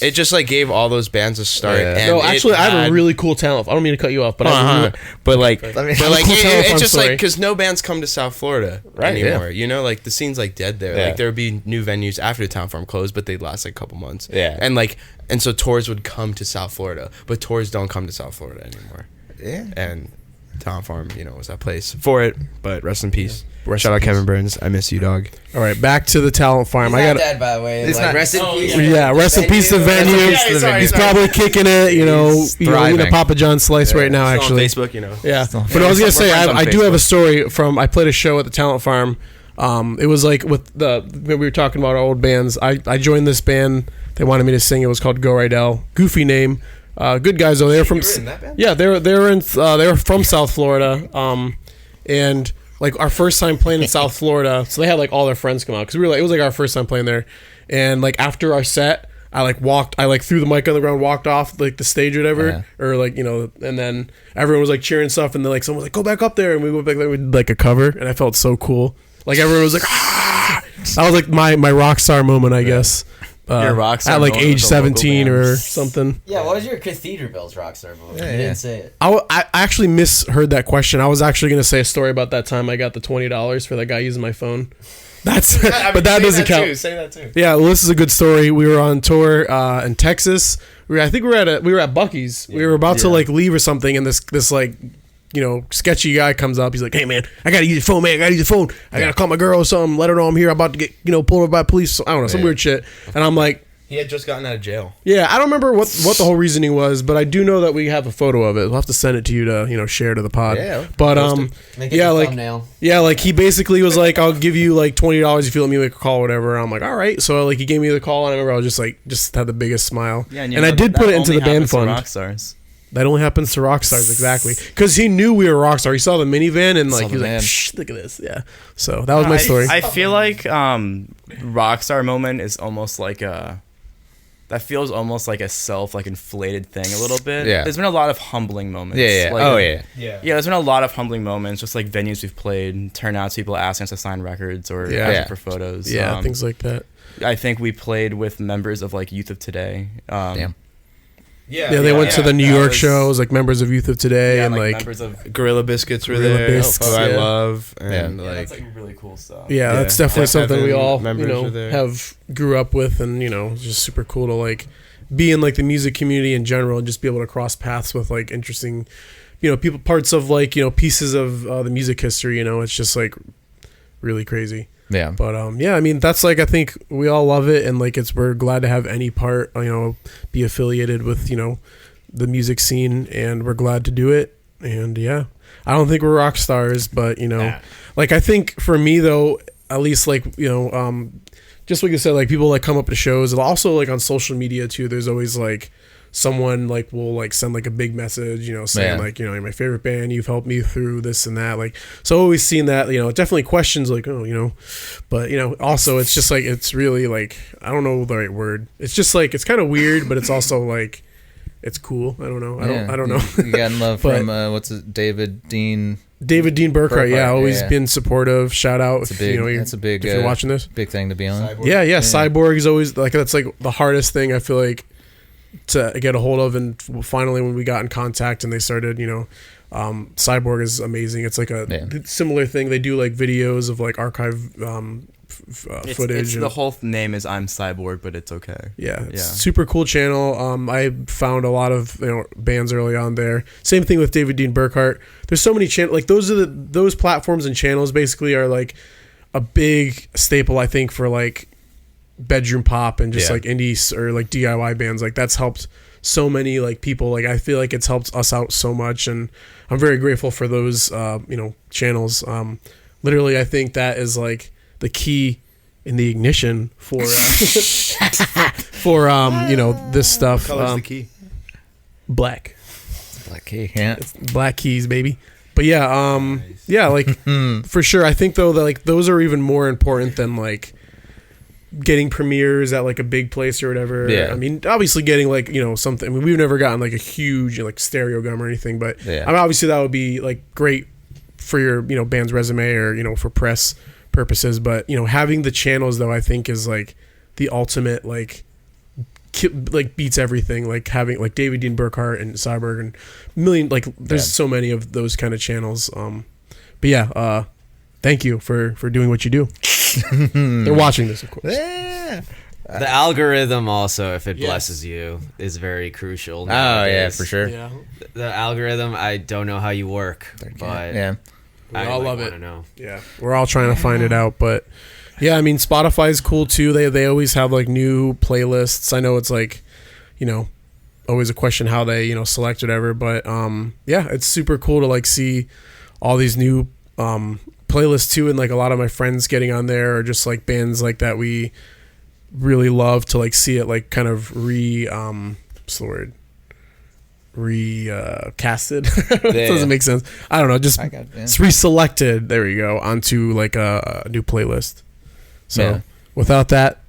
it just like gave all those bands a start. Yeah. And No, it actually, I have had- a really cool talent. I don't mean to cut you off, but I have a really, but like, me- but like, Cool talent it's farm just like story. because no bands come to South Florida anymore. You know, like the scene's like dead there. Yeah. Like there would be new venues after the Town Farm closed, but they'd last like a couple months. Yeah. and so tours would come to South Florida, but tours don't come to South Florida anymore. yeah. And Town Farm, was that place for it. But rest in peace. Shout out Kevin Burns. I miss you, dog. all right, back to the talent farm. He's I not got dead, by the way. It's Like, not- rest in Oh, peace. yeah, rest in peace to the venue. sorry, He's sorry. probably kicking it, you know, He's eating a thriving. Papa John's slice right now. Actually, on Facebook, yeah. Still- But I was gonna We're say, friends on I do have a Facebook. story from. I played a show at the talent farm. It was like when we were talking about our old bands. I joined this band. They wanted me to sing. It was called Go Rydell. Goofy name. Good guys though. They're from. in that band? Yeah, they were from South Florida. And like our first time playing in South Florida, so they had like all their friends come out because it was like our first time playing there. And like after our set, I threw the mic on the ground, walked off like the stage or whatever, or like and then everyone was like cheering stuff, and then like someone was like, "Go back up there," and we went back there with like a cover, and I felt so cool. Like everyone was like, "Ah!" That was like my rock star moment, I guess. Your rock star at like moment age with the local 17 or bands. something. Yeah, what was your Cathedral Bells rockstar moment? You didn't say it. I actually misheard that question. I was actually going to say a story about that time I got the $20 for that guy using my phone. But that doesn't count. Say that too. Yeah, well, this is a good story. We were on tour in Texas. I think we were at Buc-ee's. We were about to like leave or something, and this like sketchy guy comes up. He's like, "Hey man, I gotta use your phone, man. I gotta use your phone. I gotta call my girl or something. Let her know I'm here. I'm about to get pulled over by police. I don't know, some weird shit." And I'm like, He had just gotten out of jail. yeah, I don't remember what the whole reasoning was, but I do know that we have a photo of it. We'll have to send it to you to share to the pod. Yeah, but Make it yeah, a like thumbnail. yeah, like he basically was like, "I'll give you like $20 if you let me make a call or whatever." I'm like, "All right." So like he gave me the call, and I remember I was just had the biggest smile. Yeah, and I did put it into the band fund. Rock stars. That only happens to rock stars, exactly. Because he knew we were rock star. He saw the minivan and like Saw he was the like, van. "Shh, look at this." Yeah. So that was my story. I feel like rockstar moment is almost like that feels almost like a inflated thing a little bit. Yeah. There's been a lot of humbling moments. Yeah. Like, Yeah. Yeah, there's been a lot of humbling moments, just like venues we've played, turnouts, people asking us to sign records or asking for photos. yeah, things like that. I think we played with members of like Youth of Today. Damn. Yeah, they went to the New York shows, like members of Youth of Today, and like members of Gorilla Biscuits were Gorilla there. Biscuits, who I yeah. love. And yeah, like that's like really cool stuff. yeah, that's Yeah. definitely Jeff something we Evan all members were there. have grew up with, and it's just super cool to like be in like the music community in general and just be able to cross paths with like interesting people, parts of like pieces of the music history. It's just like really crazy. Yeah. But yeah, I mean that's like I think we all love it, and like we're glad to have any part be affiliated with the music scene, and we're glad to do it. And yeah, I don't think we're rock stars, but like I think for me though, at least like just like I said, like people like come up to shows, and also like on social media too, there's always like someone like will like send like a big message saying like you're my favorite band, you've helped me through this and that, like so always seeing that definitely questions like but also it's just like it's really like I don't know the right word, it's just like it's kind of weird, but it's also like it's cool. I don't know. I don't know. You got in love But- from David Dean Burkhart, yeah, always yeah. been supportive. Shout out It's a if, big that's a big if you're watching this. big thing to be on. Yeah, Cyborg is always like that's like the hardest thing I feel like to get a hold of, and finally when we got in contact and they started, Cyborg is amazing. It's like a similar thing. They do like videos of like archive footage. The whole name is I'm Cyborg, but it's okay. Yeah, it's super cool channel. I found a lot of bands early on there. Same thing with David Dean Burkhart. There's so many channels. Like those platforms and channels basically are like a big staple, I think, for like bedroom pop and just like indie or like DIY bands. Like that's helped so many like people. Like I feel like it's helped us out so much, and I'm very grateful for those channels. Literally, I think that is like the key in the ignition for this stuff. What color's the key? Black. Black key, yeah. It's black keys, baby. But like for sure. I think though that like those are even more important than like getting premieres at like a big place or whatever. Yeah. I mean, obviously getting like, something. I mean, we've never gotten like a huge like stereo gum or anything, but I mean, obviously that would be like great for your, band's resume or, for press purposes. But, having the channels though, I think is like the ultimate, like beats everything. Like having like David Dean Burkhart and Cyborg and million, like there's so many of those kind of channels. But thank you for doing what you do. They're watching this, of course. Yeah. The algorithm also, if it blesses you, is very crucial nowadays. Yeah, for sure. Yeah. The algorithm, I don't know how you work, but We all love it. Know. Yeah, we're all trying to find it out, but yeah, I mean, Spotify is cool too. They always have like new playlists. I know it's like, always a question how they select whatever, but it's super cool to like see all these new playlists too, and like a lot of my friends getting on there, or just like bands like that we really love to like see it like kind of recasted. It doesn't make sense. I don't know, just it's reselected, there you go, onto like a new playlist. So without that,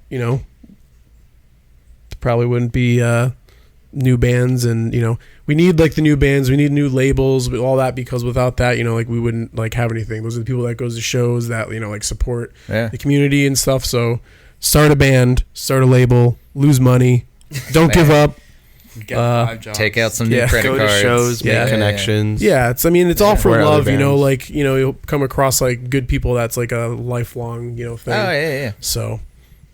probably wouldn't be new bands, and we need like the new bands, we need new labels, all that, because without that, like we wouldn't like have anything. Those are the people that goes to shows that like support the community and stuff. So start a band, start a label, lose money, don't give up. Take out some new credit go cards. To shows, make connections. It's all for love, bands. you'll come across like good people. That's like a lifelong, thing. Oh yeah. So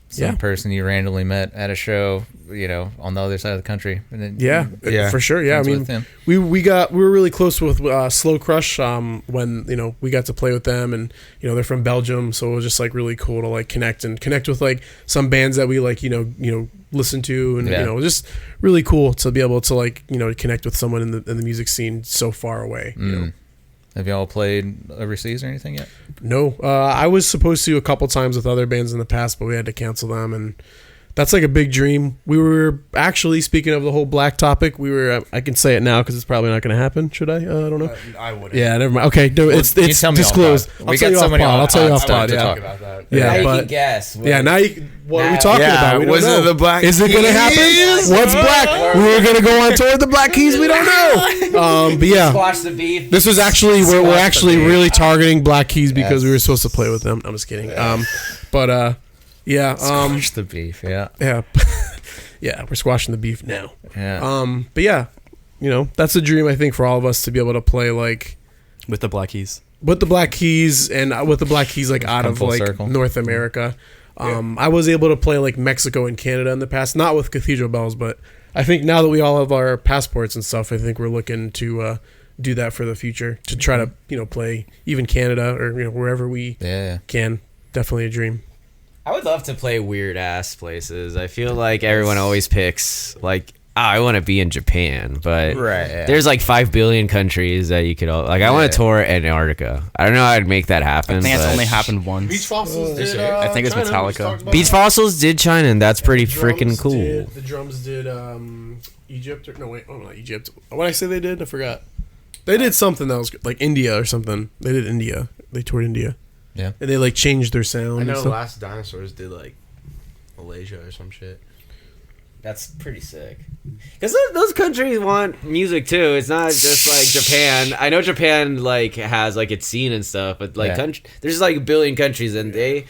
some person you randomly met at a show, on the other side of the country. And then for sure. Yeah, I mean, we were really close with Slow Crush when we got to play with them, and they're from Belgium, so it was just like really cool to like connect with like some bands that we like listen to, and just really cool to be able to like connect with someone in the music scene so far away. Have y'all played overseas or anything yet? No, I was supposed to a couple times with other bands in the past, but we had to cancel them, and that's like a big dream. We were actually, speaking of the whole black topic, I can say it now because it's probably not going to happen. Should I? I don't know. I wouldn't. Yeah, never mind. Okay, no, it's disclosed. I'll tell you off pod. I'll tell you off pod. Talk about that. Yeah, now but you can guess. now what are we talking about? We don't was know. it the Black Is it going to happen? What's black? We were going to go on tour with the Black Keys. We don't know. But yeah, Squash the beef. this was actually we're actually really targeting Black Keys because we were supposed to play with them. I'm just kidding. But yeah. Squash the beef. Yeah. Yeah. Yeah, we're squashing the beef now. Yeah. But yeah, that's a dream, I think, for all of us to be able to play like With the Black Keys. With the Black Keys, and with the Black Keys like out of like circle. North America. I was able to play like Mexico and Canada in the past, not with Cathedral Bells, but I think now that we all have our passports and stuff, I think we're looking to do that for the future, to try to play even Canada or wherever we can. Definitely a dream. I would love to play weird ass places. I feel like everyone always picks like, I want to be in Japan, but there's like 5 billion countries that you could I want to tour Antarctica. I don't know how I'd make that happen. I think it's only happened once. Beach Fossils did. I think it's Metallica. Beach Fossils did China, and that's pretty freaking cool. The Drums did Egypt not Egypt. What did I say they did? I forgot. They did something that was good, like India or something. They did India. They toured India. Yeah. And they like changed their sound. I know and stuff. Last Dinosaurs did like Malaysia or some shit. That's pretty sick. Because those countries want music too. It's not just like Japan. I know Japan like has like its scene and stuff, but like there's like a billion countries and they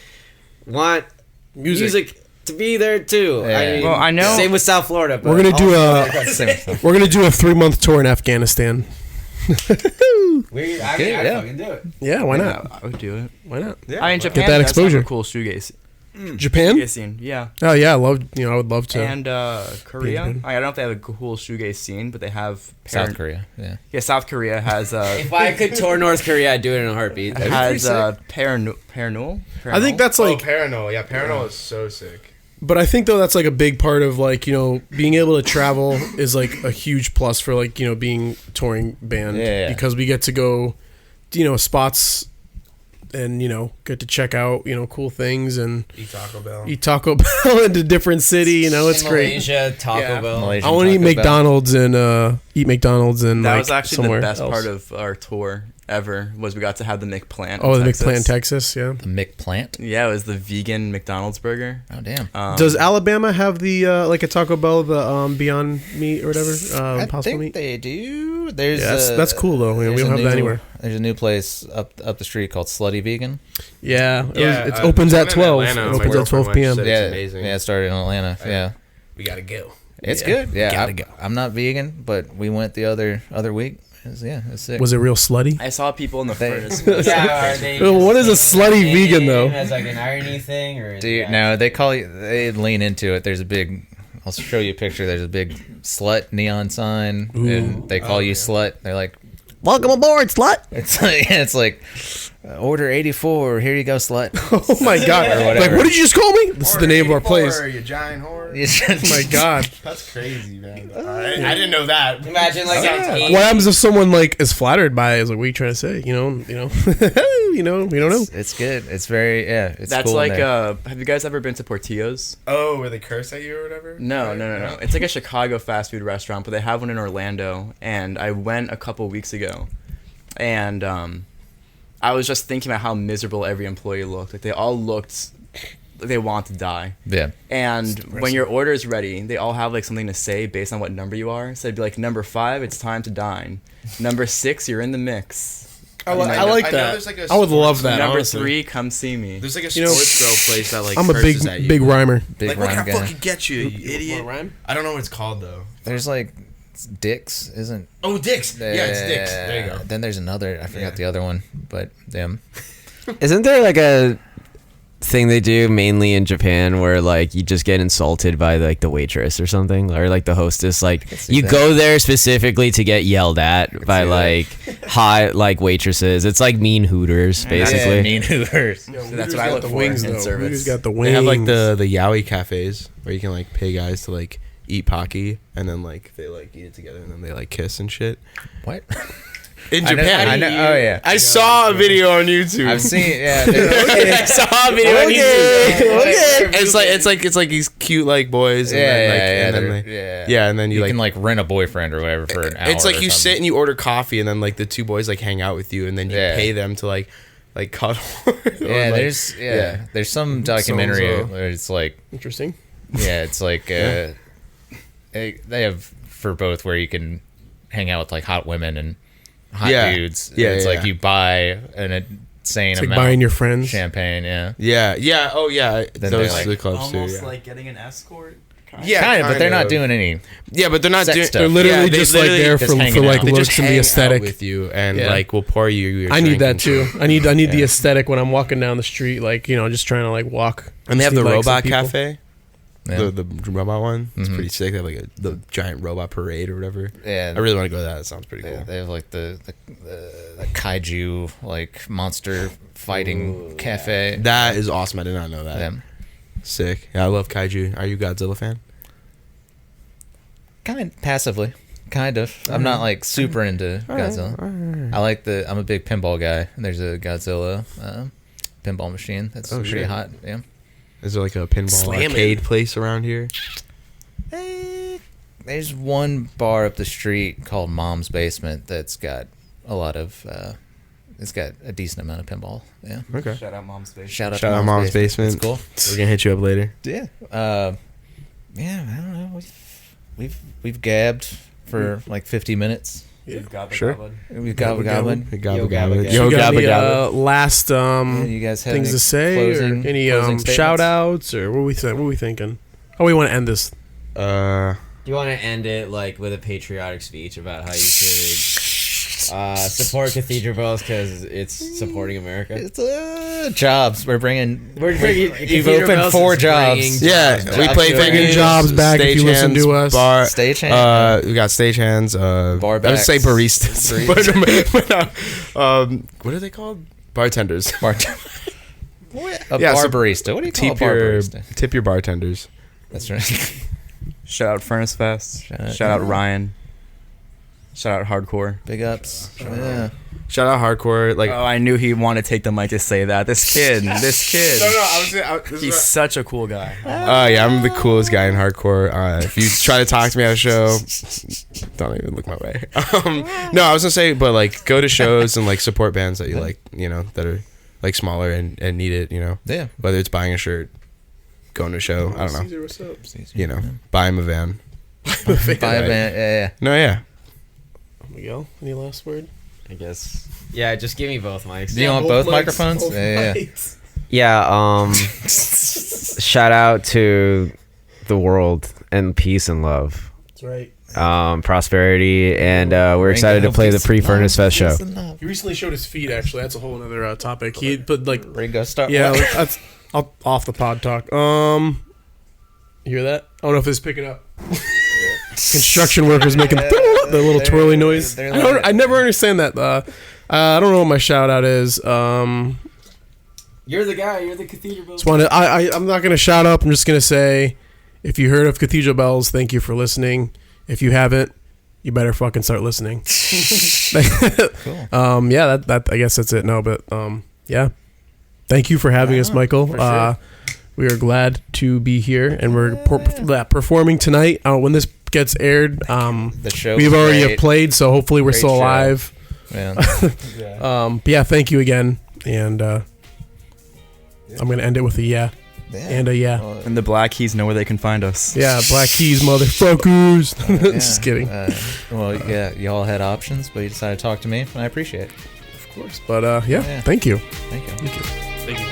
want music to be there too. Yeah. I know. Same with South Florida. But we're gonna do a 3-month tour in Afghanistan. Weird. I'd fucking do it. Yeah, why not? I would do it. Why not? Yeah, In Japan, Get that does exposure. have a cool shoegaze Japan? scene. Yeah. Oh yeah, I would love to. And Korea. good. I don't know if they have a cool shoegaze scene, but they have South Korea. Yeah. Yeah, South Korea has If I could tour North Korea, I'd do it in a heartbeat. has Paranul. I think that's Oh, like, Paranol. Yeah, Paranol is so sick. but I think though that's like a big part of like being able to travel is like a huge plus for like being a touring band because we get to go spots and get to check out cool things and Eat Taco Bell. in a different city. It's great. Malaysia, Taco Bell. Malaysian I want to eat Taco Bell. McDonald's and eat McDonald's and That like was actually somewhere the best else. part of our tour ever. Was we got to have the McPlant. Oh, in the Texas. McPlant in Texas, yeah. The McPlant. Yeah, it was the vegan McDonald's burger. Oh damn. Does Alabama have the like a Taco Bell, the Beyond Meat or whatever? I Impossible think Meat. they do. There's That's cool though. We don't have that anywhere. There's a new place up the street called Slutty Vegan. Yeah, it Yeah, opens at in 12. Atlanta, It my opens at 12 girlfriend p.m. went. Yeah, It's amazing. Yeah, it started in Atlanta. Yeah, We gotta go. it's Yeah. good. Yeah, Gotta go. I'm not vegan, but we went the other week. It's sick. Was it real slutty? I saw people in the They- furnace. Yeah, are they Well, what is a just slutty saying vegan, though? As like an irony thing, or is Dude, that- no, they lean into it. There's a big. I'll show you a picture. There's a big slut neon sign, and they call you slut. They're like, Welcome aboard, slut. it's like order 84. Here you go, slut. Oh my god! Or whatever. Like, what did you just call me? This is the name of our place. You giant whore. Oh my god! That's crazy, man. I didn't know that. Imagine like an What happens if someone like is flattered by it? Is like, what are you trying to say? We don't know. It's good. It's very It's That's cool in like there. have you guys ever been to Portillo's? Oh, where they curse at you or whatever? No. It's like a Chicago fast food restaurant, but they have one in Orlando, and I went a couple weeks ago, and I was just thinking about how miserable every employee looked. Like they all looked like they want to die. Yeah. And when your order is ready, they all have like something to say based on what number you are. So it'd be like number 5, it's time to dine. Number 6, you're in the mix. I like I know that. there's like a I would love sports- that. Number honestly. 3, come see me. There's like a You know, sports girl place that like I'm a curses at you. big rhymer. Big Like, what rhyme can I guy. fucking get you, you idiot? rhyme? I don't know what it's called though. There's like Dick's, isn't? Oh, Dicks. Yeah, it's Dicks. There you go. Then there's another. I forgot the other one, but them. Isn't there like a thing they do mainly in Japan where like you just get insulted by like the waitress or something, or like the hostess? Like see you that. go there specifically to get yelled at by see like hot like waitresses. It's like mean Hooters basically. Yeah, mean Hooters. That's what I look the for wings in though. service. Who's got the wings? They have like the yaoi cafes where you can like pay guys to like eat pocky and then like they like eat it together and then they like kiss and shit. What? In I know- Japan. I know. Oh yeah. I saw a video on YouTube. I've seen. Yeah. I saw a video on YouTube. It's like these cute like boys. And then, like, and then they, and then you, You like can like rent a boyfriend or whatever for an hour. it's like or you sit something. and you order coffee and then like the two boys like hang out with you and then you Yeah. pay them to like cuddle. Yeah, Or, like, there's some documentary So-and-so. where it's like Interesting. it's like they have for both where you can hang out with like hot women and hot Yeah. dudes. Yeah, It's yeah, like yeah. you buy an insane It's like amount buying your of friends. champagne. Yeah. Yeah. Oh yeah. Then Those they're, like, are the clubs too. Almost Yeah. like getting an escort. Yeah, Kind of, but they're not of. doing any. Yeah, but they're not sex doing. stuff. They're literally they just like there just for hanging like out. They just looks and hang the out aesthetic. with you and Yeah. like will pour you your. I need drink that and too. shit. I need the aesthetic when I'm walking down the street, like just trying to like walk. And they have see the likes of robot people. cafe. Yeah. The robot one. It's Mhm. pretty sick. They have like the giant robot parade or whatever. Yeah. I really want to go to that. It sounds pretty cool. They have like the kaiju like monster fighting cafe. That is awesome. I did not know that. Yeah. Sick. Yeah, I love kaiju. Are you a Godzilla fan? Passively. Kind of. I'm not like super into Godzilla. I like I'm a big pinball guy. There's a Godzilla pinball machine that's pretty shit. hot. Yeah. Is there like a pinball Slam it. arcade place around here? There's one bar up the street called Mom's Basement that's got a lot of. It's got a decent amount of pinball. Yeah. Okay. Shout out Mom's Space. Shout out Shout to out Mom's Basement. It's cool. We're gonna hit you up later. Yeah. Yeah. I don't know. We've gabbed for like 50 minutes. Sure. We've gobbled. Gabba gabba. Yo, You got gabba any gabba. last You guys have things any to say closing- or any closing statements? shout outs or what are we thinking? How we want to end this? Do you want to end it like with a patriotic speech about how you should Support Cathedral Bells because it's supporting America. It's jobs. We've opened Bells 4 is jobs. bringing Yeah, we play bringing jobs back if you listen to us. Bar, Stagehand. we got stagehands. Bar I would backs. say baristas. What are they called? Bartenders. A Yeah, bar so barista. What do you call a bar barista? Tip your bartenders. That's right. Shout out Furnace Fest. Shout out Ryan. Shout out Hardcore. Big ups. Yeah. Shout out Hardcore. Like, Oh, I knew he wanted to take the mic to say that. This kid. no, He's such a cool guy. yeah, I'm the coolest guy in Hardcore. If you try to talk to me at a show, don't even look my way. No, I was gonna say, but like, go to shows and like support bands that you like, that are like smaller and need it. Yeah. Whether it's buying a shirt, going to a show, I don't know. Caesar, what's up? Buy him a van. Buy a van. Yeah. No, yeah. Miguel, any last word? I guess. Yeah, just give me both mics. Do you want both microphones? Yeah. Yeah, shout out to the world and peace and love. That's right. Prosperity, and we're excited to play the pre-Furnace Fest show. He recently showed his feet. Actually, that's a whole other topic. He put like Ringo Starr. yeah. That's off the pod talk. You hear that? I don't know if it's picking up. Construction workers making the little twirly noise. I never understand that. I don't know what my shout out is. You're the guy. You're the Cathedral Bells. I'm not gonna shout up. I'm just gonna say, if you heard of Cathedral Bells, thank you for listening. If you haven't, you better fucking start listening. Cool. Yeah, that I guess that's it. No, but yeah. Thank you for having us, Michael. Sure. We are glad to be here, and we're performing tonight. When this gets aired, The show. we've was already great. played, so hopefully we're Great still show. alive. Yeah. But yeah, thank you again, and I'm gonna end it with a yeah. And a yeah. And the Black Keys know where they can find us. Yeah, Black Keys, motherfuckers. Yeah. Just kidding. Well, yeah, y'all had options, but you decided to talk to me, and I appreciate it. Of course. But yeah, thank you. Thank you. Thank you. Thank you.